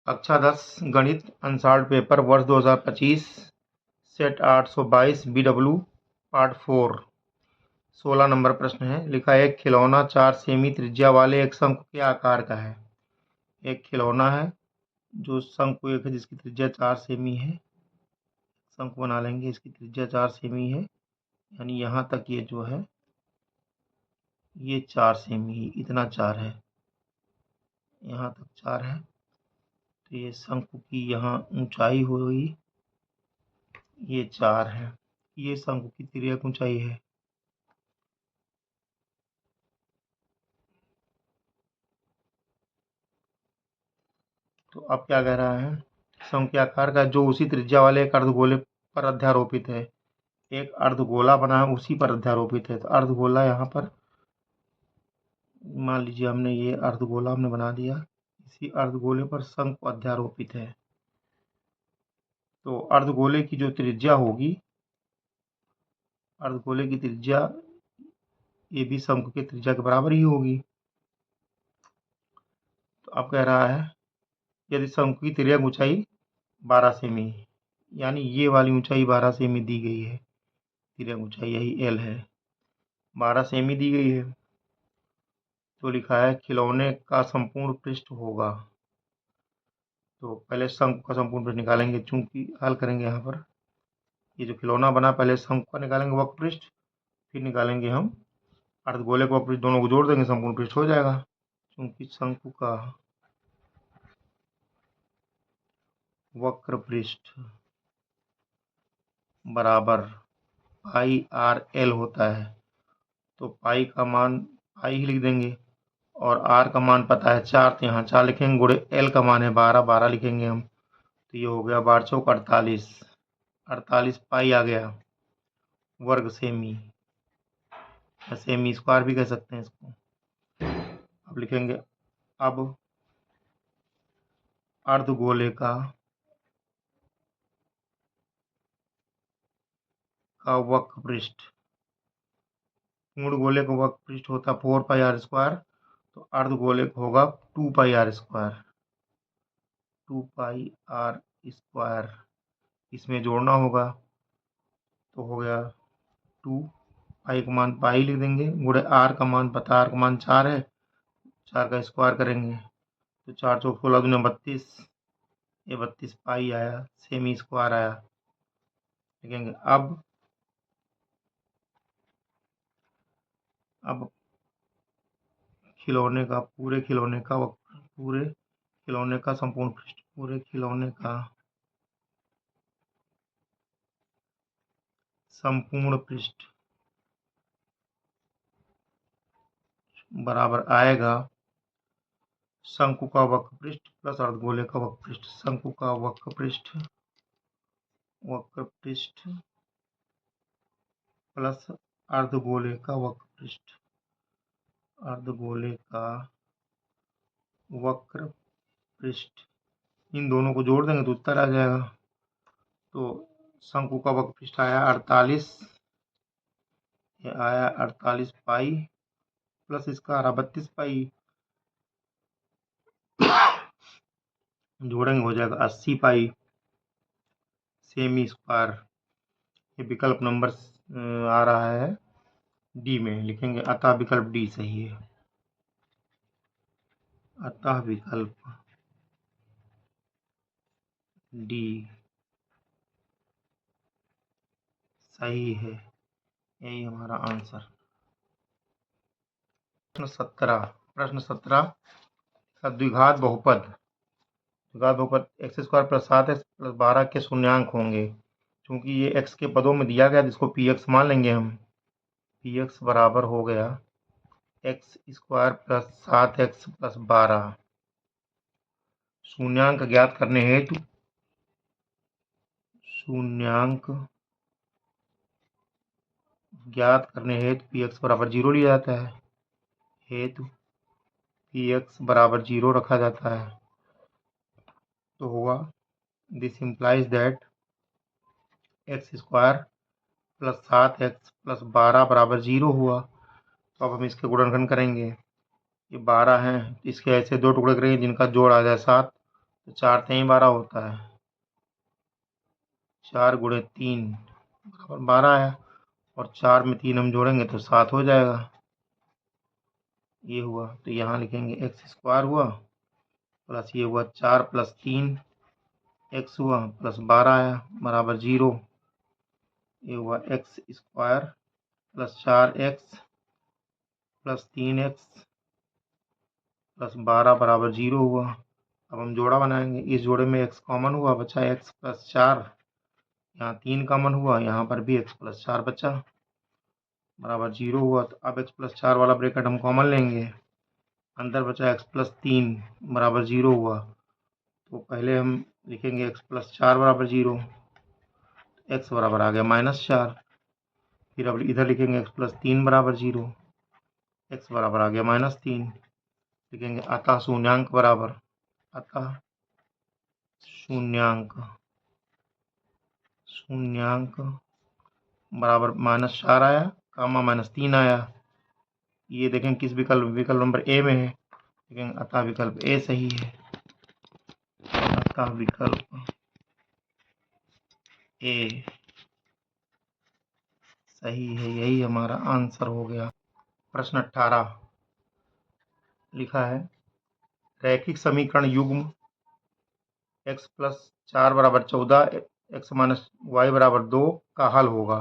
कक्षा 10 गणित unsolved paper वर्ष 2025 सेट 822 BW पार्ट 4 16 नंबर प्रश्न है। लिखा है एक खिलौना 4 सेमी त्रिज्या वाले एक शंकु के आकार का है। एक खिलौना है जो शंकु एक है जिसकी त्रिज्या 4 सेमी है। शंकु बना लेंगे, इसकी त्रिज्या 4 सेमी है, यानी यहाँ तक ये जो है ये 4 सेमी, इतना 4 है, यहाँ तक 4 है। तो ये शंकु की यहाँ ऊंचाई हुई, ये 4 है। ये शंकु की तिर्यक ऊंचाई है। तो अब क्या कह रहा है, शंकु के आकार का जो उसी त्रिज्या वाले एक अर्धगोले पर अध्यारोपित है। एक अर्धगोला बना है, उसी पर अध्यारोपित है। तो अर्धगोला यहाँ पर मान लीजिए हमने ये अर्धगोला हमने बना दिया, इसी अर्धगोले पर शंकु अध्यारोपित है। तो अर्धगोले की जो त्रिज्या होगी, अर्धगोले की त्रिज्या ये भी शंकु की त्रिज्या के बराबर ही होगी। तो अब कह रहा है यदि शंकु की तिर्यक ऊंचाई 12 सेमी, यानी ये वाली ऊंचाई 12 सेमी दी गई है, तिर्यक ऊंचाई यही एल है, 12 सेमी दी गई है। तो लिखा है खिलौने का संपूर्ण पृष्ठ होगा। तो पहले शंकु का संपूर्ण पृष्ठ निकालेंगे, चूंकि हल करेंगे यहाँ पर ये जो खिलौना बना, पहले शंकु का निकालेंगे वक्र पृष्ठ, फिर निकालेंगे हम अर्धगोले का वक्र पृष्ठ, दोनों को जोड़ देंगे, संपूर्ण पृष्ठ हो जाएगा। चूंकि शंकु का वक्र पृष्ठ बराबर पाई आर एल होता है, तो पाई का मान पाई ही लिख देंगे, और आर का मान पता है 4, तो यहाँ 4 लिखेंगे, गुणे एल का मान है 12, 12 लिखेंगे हम। तो ये हो गया 12 चौक 48, 48 पाई आ गया वर्ग सेमी, या सेमी स्क्वायर भी कह सकते हैं इसको। अब लिखेंगे अब अर्धगोले का वक्र पृष्ठ, पूर्ण गोले का वक्र पृष्ठ होता 4 पाई आर स्क्वायर, तो अर्धगोले का होगा 2 pi r square, 2 pi r square, इसमें जोड़ना होगा। तो हो गया 2 पाई का मान पाई लिख देंगे, गुणे आर का मान पता, आर का मान 4 है, 4 का स्क्वायर करेंगे तो 4 चौक 16 दूनी 32, ये 32 पाई आया, सेमी स्क्वायर आया। लिखेंगे अब खिलौने का पूरे खिलौने का संपूर्ण पृष्ठ, पूरे खिलौने का संपूर्ण पृष्ठ बराबर आएगा शंकु का वक्र पृष्ठ प्लस अर्धगोले का वक्र पृष्ठ। शंकु का वक्र पृष्ठ प्लस अर्धगोले का वक्र पृष्ठ, अर्धगोले का वक्र पृष्ठ, इन दोनों को जोड़ देंगे तो उत्तर आ जाएगा। तो शंकु का वक्र पृष्ठ आया 48, ये आया 48 पाई, प्लस इसका आ रहा 32 पाई, जोड़ेंगे हो जाएगा 80 पाई सेमी स्क्वायर। ये विकल्प नंबर आ रहा है डी में, लिखेंगे अतः विकल्प डी सही है, अतः विकल्प डी सही है, यही हमारा आंसर। प्रश्न 17 द्विघात बहुपद x square plus 7x plus 12 के शून्यांक होंगे। क्योंकि ये x के पदों में दिया गया, जिसको पी एक्स मान लेंगे हम, पी एक्स बराबर हो गया x square plus 7x plus 12। शून्यांक ज्ञात करने हेतु पी एक्स बराबर 0 लिया जाता है, हेतु पी एक्स बराबर 0 रखा जाता है। तो होगा this implies that x square plus 7x plus 12 बराबर 0 हुआ। तो अब हम इसके गुणनखंड करेंगे, ये 12 हैं, इसके ऐसे दो टुकड़े करेंगे जिनका जोड़ आ जाए 7, तो 4 3 12 होता है, 4 गुणे 3 बराबर 12 आया, और 4 में 3 हम जोड़ेंगे तो 7 हो जाएगा। ये हुआ, तो यहाँ लिखेंगे एक्स स्क्वायर हुआ प्लस ये हुआ 4 प्लस 3 एक्स हुआ प्लस 12 आया बराबर 0। ये हुआ x square plus 4 x plus 3 x plus 12 बराबर 0 हुआ। अब हम जोड़ा बनाएंगे, इस जोड़े में एक्स कॉमन हुआ, बचा एक्स प्लस 4, यहाँ 3 कॉमन हुआ, यहाँ पर भी एक्स प्लस 4 बचा बराबर 0 हुआ। तो अब एक्स प्लस 4 वाला ब्रैकेट हम कॉमन लेंगे, अंदर बचा एक्स प्लस 3 बराबर 0 हुआ। तो पहले हम लिखेंगे एक्स प्लस 4 बराबर 0, एक्स बराबर आ गया -4। फिर अब इधर लिखेंगे एक्स प्लस 3 बराबर 0, एक्स बराबर आ गया -3। लिखेंगे अतः शून्यांक बराबर, अतः शून्यांक बराबर -4 आया, कामा -3 आया। ये देखें किस विकल्प नंबर ए में है, देखेंगे अतः विकल्प ए सही है, अतः विकल्प ए सही है, यही हमारा आंसर हो गया। प्रश्न 18 लिखा है रैखिक समीकरण युग्म x प्लस 4 बराबर 14 x माइनस वाई बराबर 2 का हल होगा।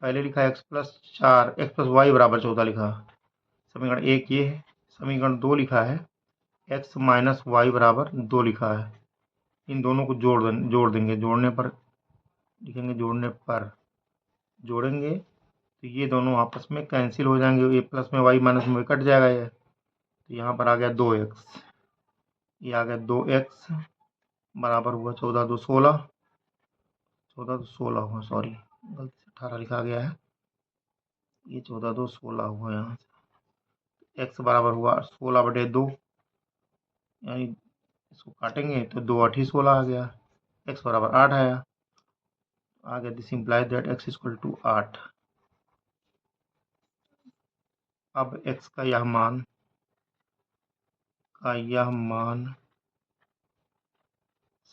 पहले लिखा है x plus 4 x plus y बराबर 14 लिखा, समीकरण 1 ये है। समीकरण 2 लिखा है x माइनस वाई बराबर 2 लिखा है। इन दोनों को जोड़ देंगे, जोड़ने पर लिखेंगे, जोड़ेंगे तो ये दोनों आपस में कैंसिल हो जाएंगे, ये प्लस में वाई माइनस में कट जाएगा ये। तो यहाँ पर आ गया 2x, ये आ गया 2x बराबर हुआ 14 2 16, 14 2 16 हुआ, सॉरी गलती से 18 लिखा गया है, ये 14 2 16 हुआ। यहाँ से x बराबर हुआ 16/2, यानी इसको काटेंगे तो 2 8 16 आ गया, x बराबर 8 आया, आ गया। This implies that x equal to 8। अब x का यह मान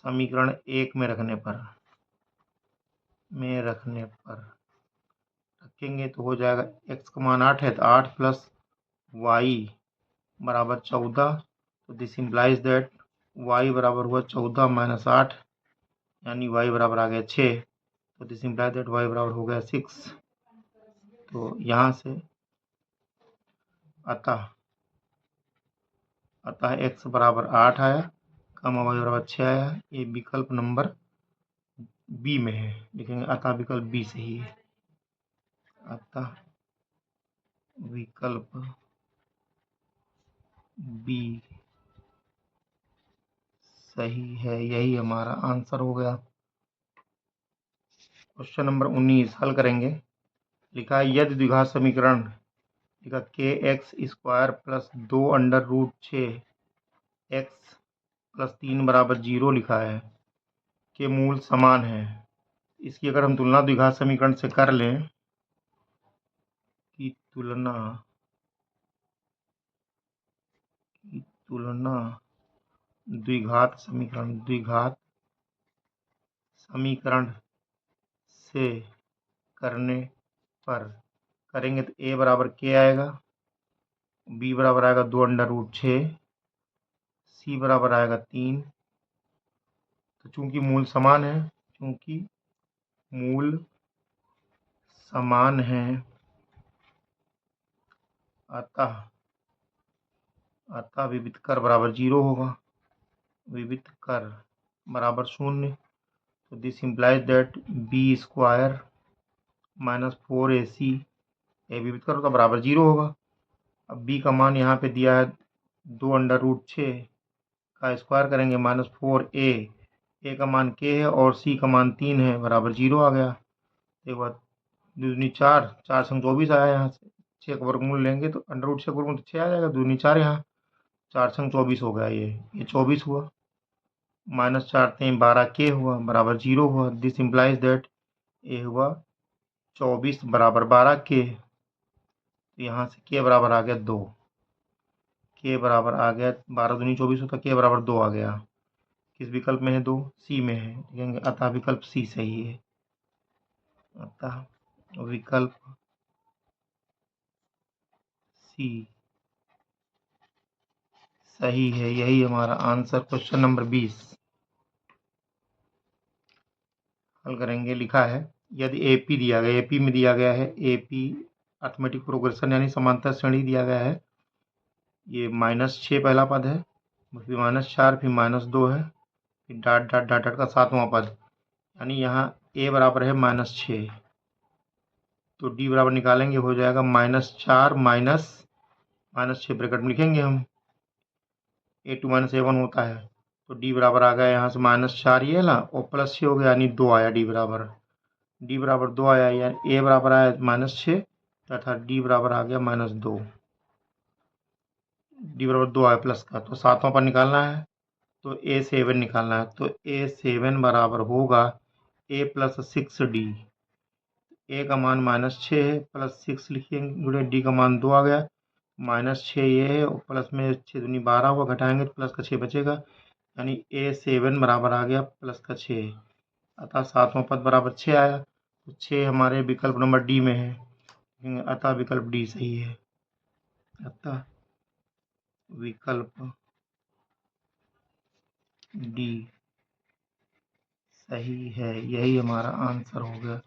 समीकरण 1 में रखने पर रखेंगे तो हो जाएगा, x का मान 8 है तो 8 प्लस y बराबर 14, तो दिस इम्प्लाइज दैट y बराबर हुआ 14 माइनस 8, यानी y बराबर आ गया 6, तो दिस इम्प्लाइज दैट y बराबर हो गया 6। तो यहाँ से अतः x बराबर 8 आया, कमा y बराबर 6 आया। ये विकल्प नंबर बी में है, लिखेंगे अतः विकल्प बी सही है, अतः विकल्प बी सही है, यही हमारा आंसर हो गया। क्वेश्चन नंबर 19 हल करेंगे। लिखा है यदि द्विघात समीकरण, लिखा के x square plus 2 under root 6 x plus 3 बराबर 0 लिखा है के मूल समान है। इसकी अगर हम तुलना द्विघात समीकरण से कर लें, कि तुलना द्विघात समीकरण से करने पर करेंगे तो a बराबर k आएगा, b बराबर आएगा 2 अंडर रूट 6, c बराबर आएगा 3। तो चूंकि मूल समान है अतः विविध कर बराबर 0 होगा, विविध कर बराबर 0। तो this implies that b square minus 4ac, ए विविध कर तो बराबर 0 होगा। अब b का मान यहाँ पे दिया है 2 अंडर रूट 6 का स्क्वायर करेंगे -4a का मान k है और c का मान 3 है, बराबर 0 आ गया। एक बार दूनी 4 4 संग 24 आया, यहाँ से 6 का वर्गमूल लेंगे तो अंडर रूट 6 का वर्गमूल तो 6 आ जाएगा, दूनी 4 यहाँ 4 संग 24 हो गया, ये 24 हुआ, -4 3 12 k हुआ बराबर 0 हुआ। दिस इम्प्लाइज दैट ए हुआ 24 बराबर 12 k। तो यहाँ से k बराबर आ गया 2, k बराबर आ गया 12 दूनी 24 होता, k बराबर 2 आ गया। k किस विकल्प में है 2? सी में है। लिखेंगे अतः विकल्प सी सही है। अतः विकल्प सी सही है। यही हमारा आंसर। क्वेश्चन नंबर 20 हल करेंगे। लिखा है यदि एपी दिया गया, एपी में दिया गया है, एपी अर्थमेटिक प्रोग्रेशन यानी समांतर श्रेणी दिया गया है। ये -6 पहला पद है, फिर -4, फिर -2 है, फिर डॉट डॉट डॉट डॉट का 7वां पद, यानी यहाँ ए बराबर है -6, तो डी बराबर निकालेंगे, हो जाएगा -4 -6 ब्रैकेट में लिखेंगे हम। A2 -A1 होता है, तो डी बराबर आ गया यहाँ से -4 ये ना, और +6 हो गया, यानी 2 आया डी बराबर। डी बराबर 2 आया, यानी ए बराबर आया -6 तथा डी बराबर आ गया -2। डी बराबर 2 आया प्लस का, तो 7वां पर निकालना है, तो A7 निकालना है, तो A7 बराबर होगा A + 6D। ए का मान -6 है, +6 लिखेंगे, गुणे डी का मान 2 आ गया, -6 ये है, और प्लस में 6 दूनी 12 हुआ, घटाएंगे तो प्लस का 6 बचेगा, यानी A7 बराबर आ गया +6। अतः 7वां पद बराबर 6 आया, तो 6 हमारे विकल्प नंबर डी में है। अतः विकल्प डी सही है। अतः विकल्प डी सही है। यही हमारा आंसर हो गया।